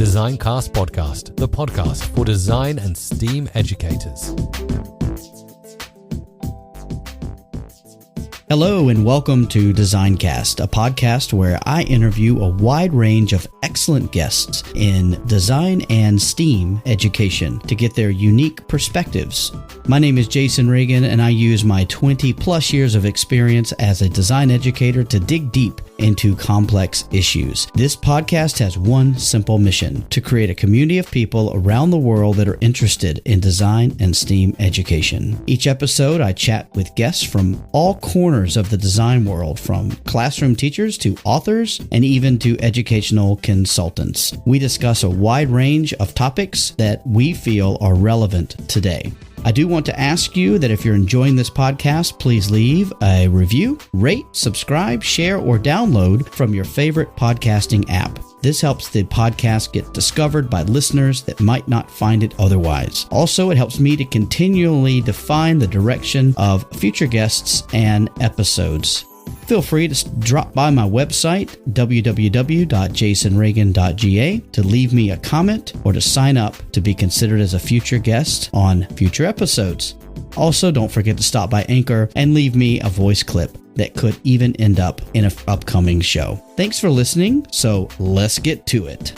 Designcast Podcast, the podcast for design and STEAM educators. Hello and welcome to Designcast, a podcast where I interview a wide range of excellent guests in design and STEAM education to get their unique perspectives. My name is Jason Reagan, and I use my 20 plus years of experience as a design educator to dig deep into complex issues. This podcast has one simple mission: to create a community of people around the world that are interested in design and STEAM education. Each episode, I chat with guests from all corners of the design world, from classroom teachers to authors and even to educational consultants. We discuss a wide range of topics that we feel are relevant today. I do want to ask you that if you're enjoying this podcast, please leave a review, rate, subscribe, share, or download from your favorite podcasting app. This helps the podcast get discovered by listeners that might not find it otherwise. Also, it helps me to continually define the direction of future guests and episodes. Feel free to drop by my website, www.jasonreagan.ga, to leave me a comment or to sign up to be considered as a future guest on future episodes. Also, don't forget to stop by Anchor and leave me a voice clip that could even end up in an upcoming show. Thanks for listening, so let's get to it.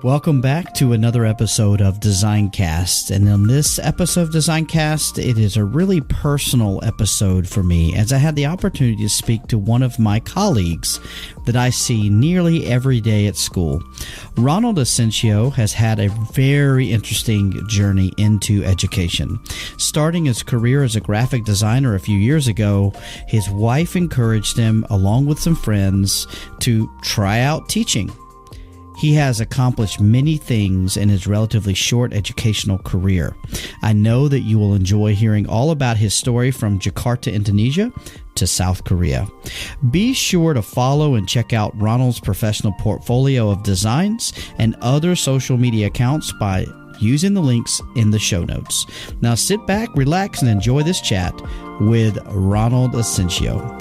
Welcome back to another episode of Designcast. And in this episode of Designcast, it is a really personal episode for me, as I had the opportunity to speak to one of my colleagues that I see nearly every day at school. Ronald Ascensio has had a very interesting journey into education. Starting his career as a graphic designer a few years ago, his wife encouraged him, along with some friends, to try out teaching. He has accomplished many things in his relatively short educational career. I know that you will enjoy hearing all about his story from Jakarta, Indonesia to South Korea. Be sure to follow and check out Ronald's professional portfolio of designs and other social media accounts by using the links in the show notes. Now sit back, relax, and enjoy this chat with Ronald Ascensio.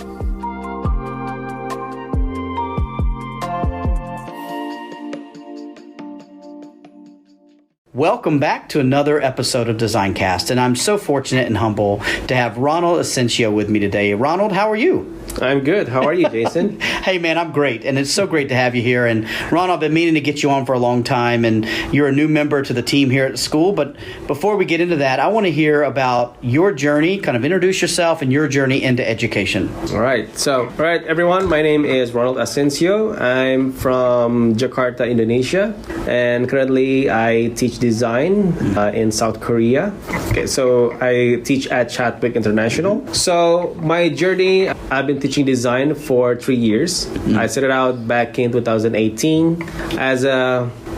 Welcome back to another episode of Designcast, and I'm so fortunate and humble to have Ronald Ascensio with me today. Ronald, how are you? I'm good. How are you, Jason? Hey, man, I'm great, and it's so great to have you here. And Ronald, I've been meaning to get you on for a long time, and you're a new member to the team here at the school. But before we get into that, I want to hear about your journey, kind of introduce yourself and your journey into education. All right, everyone. My name is Ronald Ascensio. I'm from Jakarta, Indonesia, and currently I teach design in South Korea. Okay, so I teach at Chadwick International. So my journey, I've been teaching design for 3 years. I started out back in 2018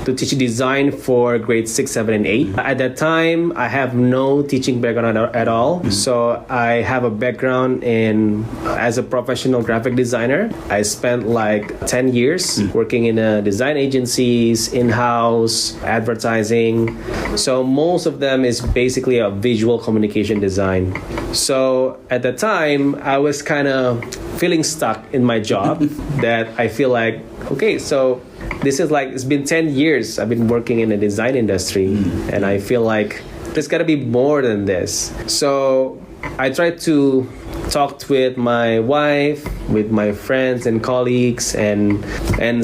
to teach design for grades 6, 7, and 8. At that time, I have no teaching background at all. So I have a background as a professional graphic designer. I spent like 10 years working in design agencies, in-house, advertising. So most of them is basically a visual communication design. So at the time, I was kind of feeling stuck in my job that I feel like, okay, so this is like, it's been 10 years I've been working in the design industry, and I feel like there's got to be more than this. So I tried to talk with my wife, with my friends and colleagues, and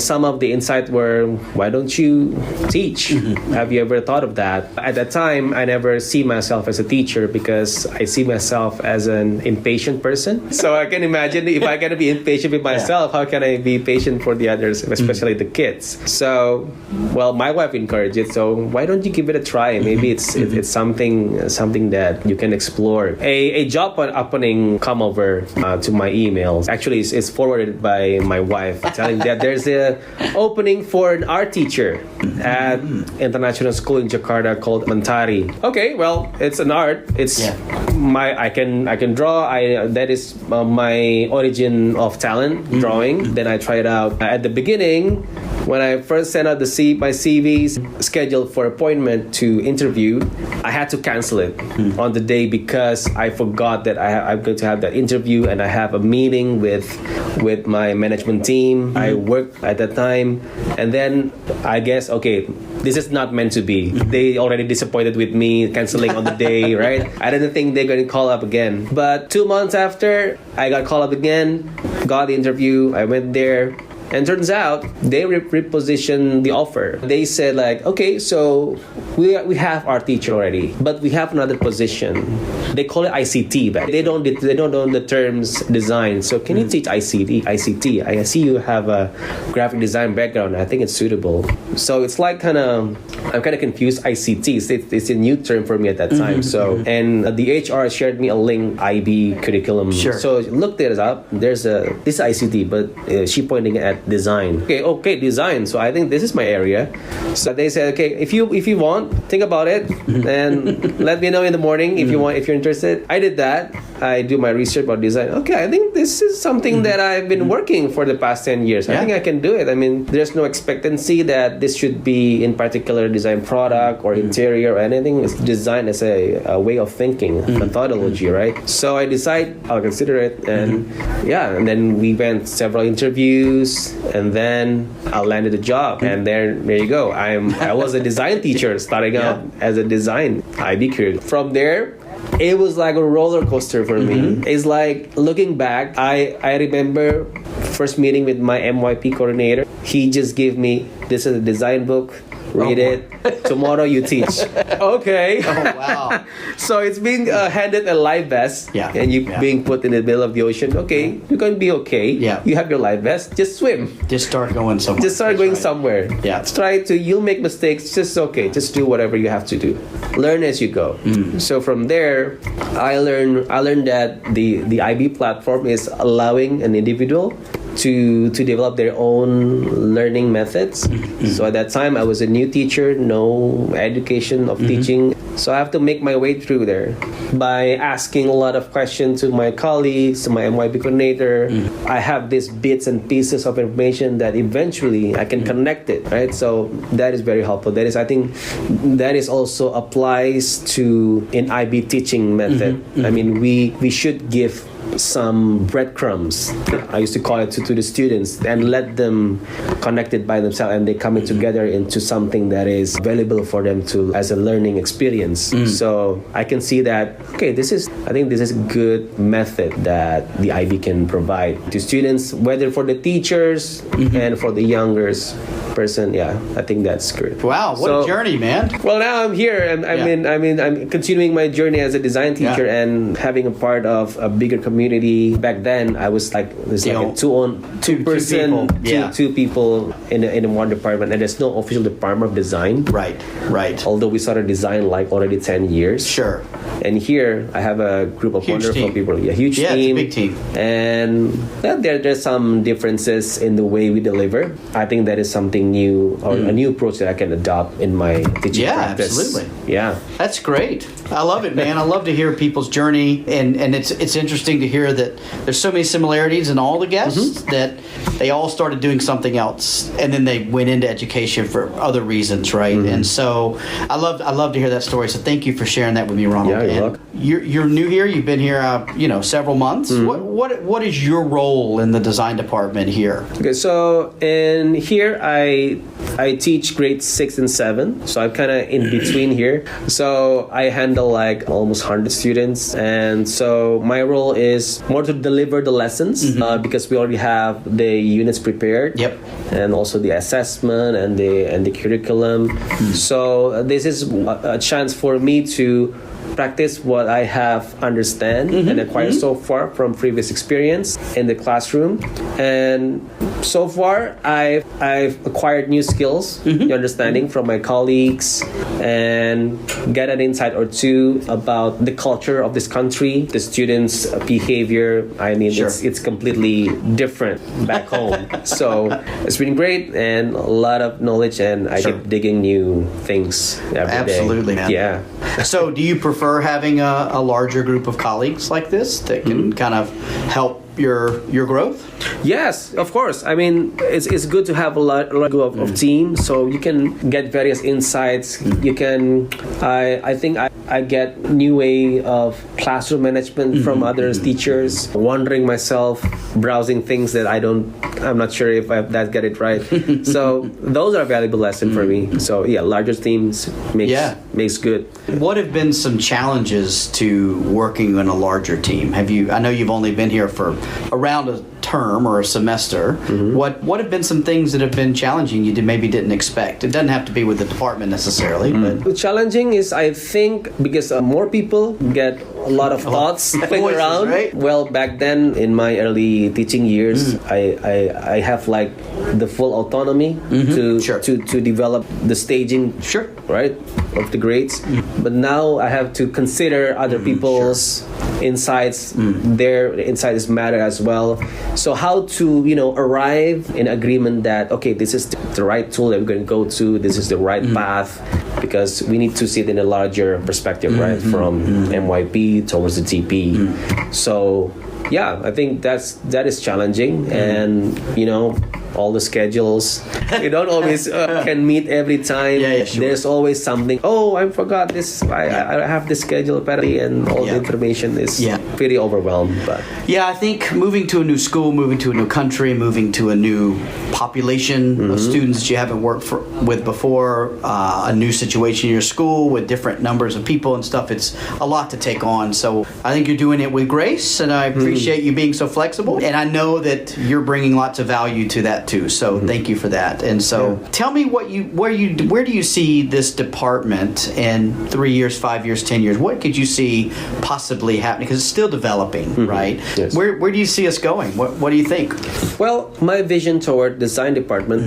some of the insight were, why don't you teach? Have you ever thought of that? At that time, I never see myself as a teacher because I see myself as an impatient person. So I can imagine if I can be impatient with myself, how can I be patient for the others, especially the kids? So, well, my wife encouraged it. So why don't you give it a try? Maybe it's something that you can explore. A job opening come over to my emails. Actually, actually it's forwarded by my wife, telling that there's a opening for an art teacher at international school in Jakarta called Mentari. Okay, well, it's an art. It's I can draw. That is my origin of talent, drawing. Then I tried out at the beginning. When I first sent out my CVs scheduled for appointment to interview, I had to cancel it on the day because I forgot that I'm going to have that interview and I have a meeting with my management team. I worked at that time, and then I guess, okay, this is not meant to be. They already disappointed with me canceling on the day, right? I didn't think they're going to call up again. But 2 months after, I got called up again, got the interview, I went there. And turns out they repositioned the offer. They said like, okay, so we have our teacher already, but we have another position. They call it ICT, but they don't know the terms design. So can you teach ICT? I see you have a graphic design background. I think it's suitable. So it's like I'm kind of confused. ICT, it's a new term for me at that time. So and the HR shared me a link IB curriculum. Sure. So looked it up. There's this ICT, but she pointing at design. Okay, design. So I think this is my area. So they said, okay, if you want, think about it and let me know in the morning if you're interested. I did that. I do my research about design. Okay, I think this is something that I've been working for the past 10 years. I think I can do it. I mean, there's no expectancy that this should be in particular design product or interior or anything. It's designed as a way of thinking, methodology, right? So I decide I'll consider it, and and then we went several interviews, and then I landed a job, and there you go. I was a design teacher starting out as a design IB career. From there, it was like a roller coaster for me. It's like looking back, I remember first meeting with my MYP coordinator. He just gave me, this is a design book. Read it. Tomorrow you teach. Okay. Oh, wow. So it's being handed a life vest, and you being put in the middle of the ocean. Okay, you're going to be okay. Yeah. You have your life vest. Just swim. Just start going somewhere. Just start going somewhere. Yeah. You'll make mistakes. Just okay. Just do whatever you have to do. Learn as you go. So from there, I learned that the IB platform is allowing an individual to develop their own learning methods. So at that time, I was a new teacher, no education of teaching. So I have to make my way through there by asking a lot of questions to my colleagues, to my MYP coordinator. I have these bits and pieces of information that eventually I can connect it, right? So that is very helpful. I think that is also applies to an IB teaching method. I mean, we should give some breadcrumbs, I used to call it, to the students, and let them connect it by themselves, and they coming together into something that is valuable for them to as a learning experience. So I can see that, okay, I think this is a good method that the IB can provide to students, whether for the teachers and for the younger person. I think that's good. Wow, what a journey, man. Well, now I'm here, and I'm continuing my journey as a design teacher and having a part of a bigger community. Back then, I was like, there's like a two people in one department, and there's no official department of design. Right. Although we started design like already 10 years. Sure. And here I have a group of wonderful people. Huge team. It's a big team. And there's some differences in the way we deliver. I think that is something new, or a new approach that I can adopt in my teaching practice. Absolutely. Yeah. That's great. I love it, man. I love to hear people's journey, and it's interesting to hear that there's so many similarities in all the guests that they all started doing something else, and then they went into education for other reasons, right? And so I love to hear that story. So thank you for sharing that with me, Ronald. Yeah, you're welcome. You're new here. You've been here, several months. What is your role in the design department here? Okay, so in here I teach grades 6 and 7. So I'm kind of in between here. So I handle like almost 100 students, and so my role is more to deliver the lessons because we already have the units prepared. Yep. And also the assessment and the curriculum. So this is a chance for me to practice what I have understand and acquired so far from previous experience in the classroom, and So far, I've acquired new skills, new understanding from my colleagues, and get an insight or two about the culture of this country, the students' behavior. I mean, Sure. it's completely different back home. So it's been great and a lot of knowledge, and I Sure. keep digging new things every day. Absolutely, man. Yeah. So, do you prefer having a larger group of colleagues like this that can kind of help your growth? Yes, of course. I mean, it's good to have a lot of team, so you can get various insights. You can, I think I get new way of classroom management from others, teachers. Wondering myself, browsing things that I'm not sure if that get it right. So those are valuable lessons for me. So yeah, larger teams makes good. What have been some challenges to working in a larger team? I know you've only been here for around a term or a semester. What have been some things that have been challenging you maybe didn't expect? It doesn't have to be with the department necessarily, but Challenging is, I think, because more people get a lot of thoughts playing voices, around. right? Well, back then in my early teaching years, I have like the full autonomy Sure. to develop the staging, Sure. right, of the grades. But now I have to consider other people's insights. Their insights matter as well. So how to arrive in agreement that okay, this is the right tool that we're going to go to. This is the right path, because we need to see it in a larger perspective, right, from MYP towards the TP. So yeah, I think that is challenging, and all the schedules. You don't always can meet every time. Yeah, sure. There's always something. Oh, I forgot this. I have this schedule apparently, and all the information is pretty overwhelmed. But yeah, I think moving to a new school, moving to a new country, moving to a new population of students that you haven't worked with before, a new situation in your school with different numbers of people and stuff, it's a lot to take on. So I think you're doing it with grace, and I appreciate you being so flexible. And I know that you're bringing lots of value to that too. So thank you for that. And so tell me where do you see this department in 3 years, 5 years, 10 years? What could you see possibly happening? Because it's still developing, right? Yes. Where do you see us going? What do you think? well, my vision toward design department,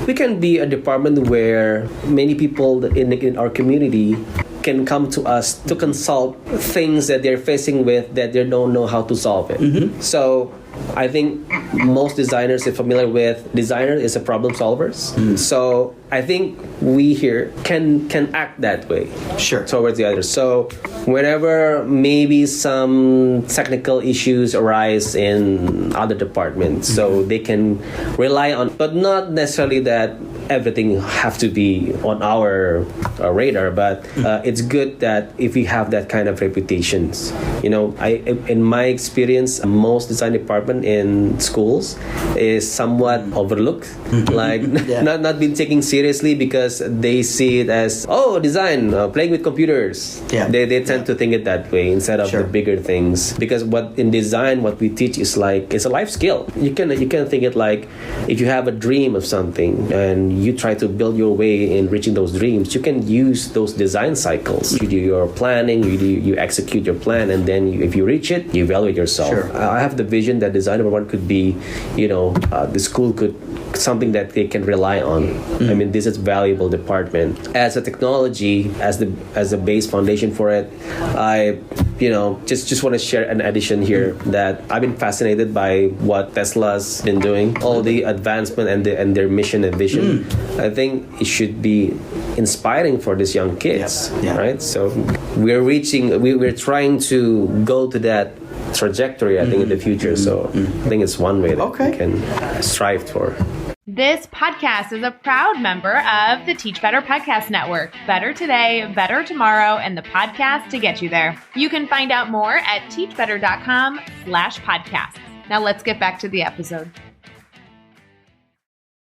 we can be a department where many people in our community can come to us to consult things that they're facing with that they don't know how to solve it. So I think most designers are familiar with designer is a problem solvers. So I think we here can act that way. Sure. Towards the others. So whenever maybe some technical issues arise in other departments, so they can rely on, but not necessarily that everything have to be on our radar, but it's good that if we have that kind of reputations. In my experience, most design department in schools is somewhat overlooked, like not being taken seriously because they see it as design, playing with computers. They tend to think it that way instead of the bigger things, because what in design what we teach is like it's a life skill. You can think it like if you have a dream of something and you try to build your way in reaching those dreams, you can use those design cycles. You do your planning, you execute your plan, and then if you reach it, you evaluate yourself. I have the vision that design number one could be, the school could something that they can rely on. I mean, this is valuable department as a technology, as the base foundation for it. I just want to share an addition here that I've been fascinated by what Tesla's been doing, all the advancement and their mission and vision. I think it should be inspiring for these young kids, right? So we're trying to go to that trajectory, I think, in the future. So I think it's one way that we can strive for. This podcast is a proud member of the Teach Better Podcast Network. Better today, better tomorrow, and the podcast to get you there. You can find out more at teachbetter.com/podcasts. Now let's get back to the episode.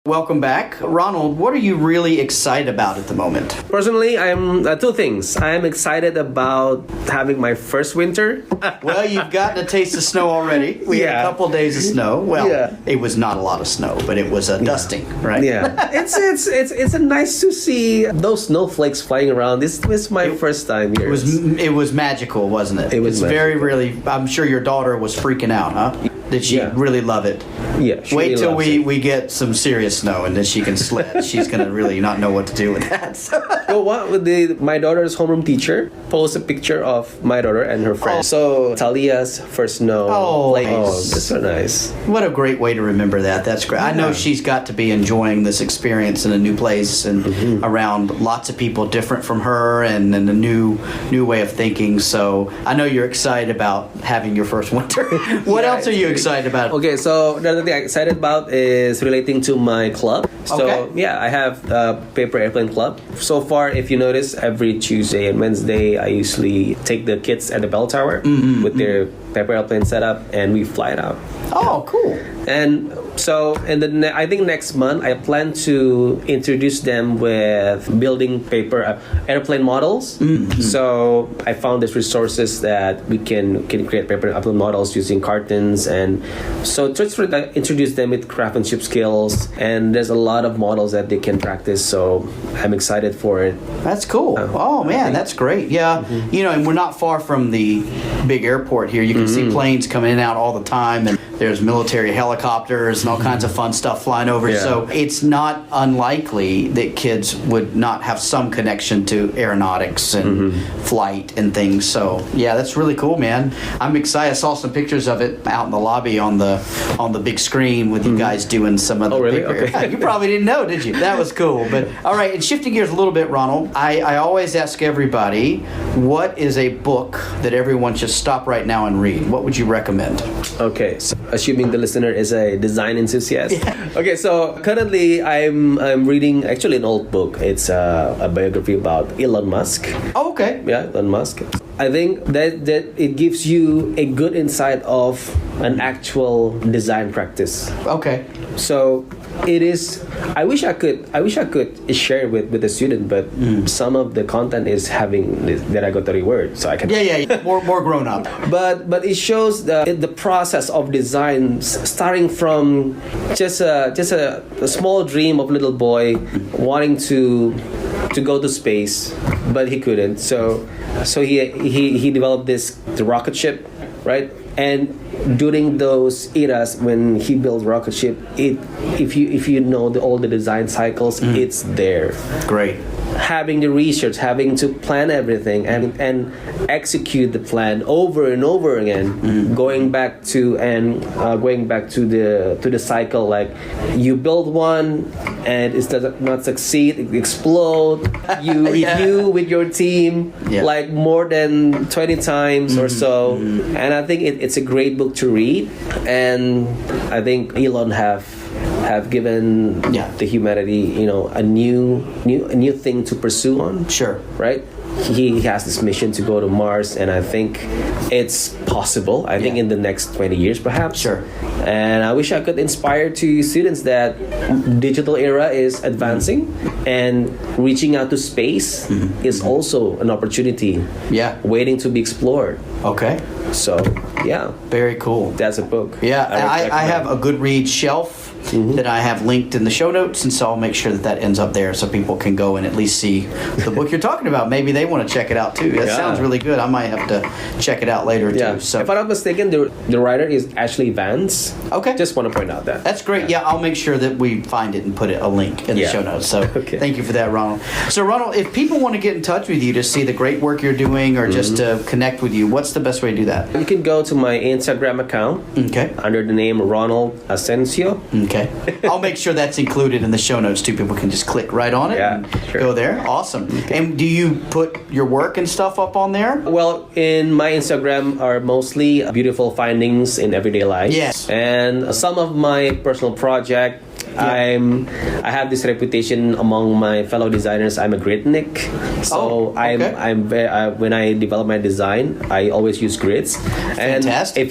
Welcome back. Ronald, what are you really excited about at the moment? Personally, I'm two things. I'm excited about having my first winter. Well, you've gotten a taste of snow already. We had a couple days of snow. Well, it was not a lot of snow, but it was a dusting, right? Yeah. It's nice to see those snowflakes flying around. This was my first time here. It was magical, wasn't it? It was very, really. I'm sure your daughter was freaking out, huh? that she'd really love it. Yeah. She Wait really till loves it. we get some serious snow and then she can sled. She's going to really not know what to do with that. Well, my daughter's homeroom teacher posted a picture of my daughter and her friend. So Talia's first snow. Oh, that's so nice. What a great way to remember that. That's great. I know she's got to be enjoying this experience in a new place and around lots of people different from her and a new way of thinking. So I know you're excited about having your first winter. What else are you excited about? Okay, so the other thing I'm excited about is relating to my club. So I have a paper airplane club. So far, if you notice, every Tuesday and Wednesday, I usually take the kids at the bell tower with their paper airplane setup, and we fly it out. Oh, cool. And so, I think next month, I plan to introduce them with building paper airplane models. So I found these resources that we can create paper airplane models using cartons, and so just introduce them with craftsmanship skills. And there's a lot of models that they can practice. So I'm excited for it. That's cool. Oh man, that's great. Yeah, you know, and we're not far from the big airport here. You can see planes coming in and out all the time, and there's military helicopters and all kinds of fun stuff flying over. Yeah. So it's not unlikely that kids would not have some connection to aeronautics and flight and things. So yeah, that's really cool, man. I'm excited. I saw some pictures of it out in the lobby on the big screen with you guys doing some of the really? paper. Okay. You probably didn't know, did you? That was cool. But all right, and shifting gears a little bit, Ronald, I always ask everybody, what is a book that everyone should stop right now and read? What would you recommend? Okay, so assuming the listener is a design enthusiast. Yeah. Okay, so currently I'm reading actually an old book. It's a biography about Elon Musk. Oh, okay. Yeah, Elon Musk. I think that it gives you a good insight of an actual design practice. Okay. So it is. I wish I could share it with the student, but some of the content is having derogatory words, so I can. Yeah. More grown up. But it shows the process of design, starting from just a small dream of a little boy wanting to go to space, but he couldn't. So he developed the rocket ship, right? And during those eras when he built rocket ship, if you know all the design cycles, it's there. Great. Having the research, having to plan everything and execute the plan over and over again, going back to the cycle. Like you build one and it does not succeed, it explode. You review with your team like more than 20 times or so. And I think it's a great book to read. And I think Elon have given the humanity, a new thing to pursue on. Sure. Right? He has this mission to go to Mars, and I think it's possible. I think in the next 20 years, perhaps. Sure. And I wish I could inspire to students that digital era is advancing, and reaching out to space is also an opportunity. Yeah. Waiting to be explored. Okay. So, yeah. Very cool. That's a book. Yeah, I have a Goodreads shelf that I have linked in the show notes, and so I'll make sure that ends up there so people can go and at least see the book you're talking about. Maybe they want to check it out too. That sounds really good. I might have to check it out later too. So if I'm not mistaken, the writer is Ashley Vance. Okay. Just want to point out that. That's great. Yeah, I'll make sure that we find it and put a link in the show notes. So thank you for that, Ronald. So Ronald, if people want to get in touch with you to see the great work you're doing or just to connect with you, what's the best way to do that? You can go to my Instagram account under the name Ronald Ascensio. Okay. I'll make sure that's included in the show notes too. People can just click right on it and go there. Awesome. Okay. And do you put your work and stuff up on there? Well, in my Instagram are mostly beautiful findings in everyday life. Yes. And some of my personal project. I have this reputation among my fellow designers. I'm a gridnik, so when I develop my design, I always use grids. Fantastic. And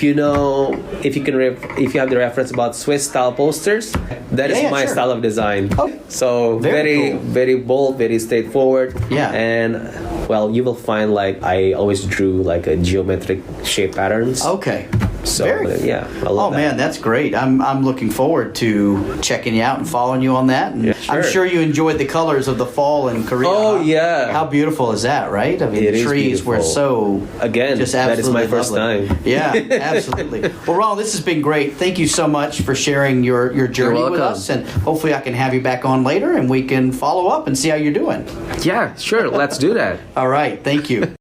if you have the reference about Swiss style posters, that is my style of design. Oh, so very cool. very bold, very straightforward. Yeah. And well, you will find like I always drew like a geometric shape patterns. Okay. So yeah, I Oh love that. man, that's great. I'm looking forward to checking you out and following you on that. And sure. I'm sure you enjoyed the colors of the fall in Korea. Oh, yeah. How beautiful is that, right? I mean, It the is trees were beautiful. so Again, just that is my absolutely first lovely. time. Yeah, absolutely. Well, Ronald, this has been great. Thank you so much for sharing your journey with welcome. us, and hopefully I can have you back on later and we can follow up and see how you're doing. Yeah, sure. Let's do that. All right, thank you.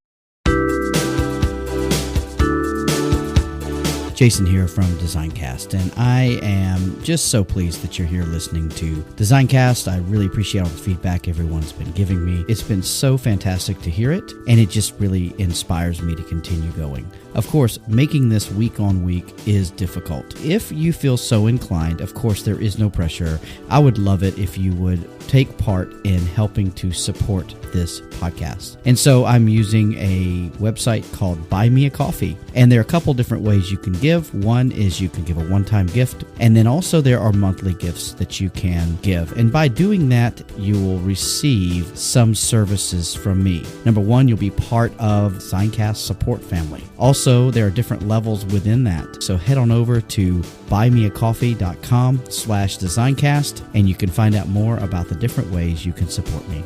Jason here from DesignCast, and I am just so pleased that you're here listening to DesignCast. I really appreciate all the feedback everyone's been giving me. It's been so fantastic to hear it, and it just really inspires me to continue going. Of course, making this week on week is difficult. If you feel so inclined, of course, there is no pressure. I would love it if you would take part in helping to support this podcast. And so I'm using a website called Buy Me a Coffee. And there are a couple different ways you can give. One is you can give a one-time gift. And then also there are monthly gifts that you can give. And by doing that, you will receive some services from me. Number one, you'll be part of DesignCast support family. Also, there are different levels within that. So head on over to buymeacoffee.com/designcast and you can find out more about the different ways you can support me.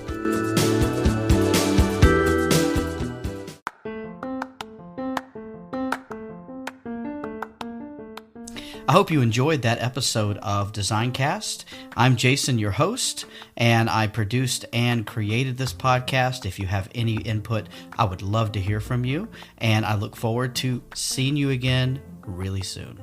I hope you enjoyed that episode of DesignCast. I'm Jason, your host, and I produced and created this podcast. If you have any input, I would love to hear from you, and I look forward to seeing you again really soon.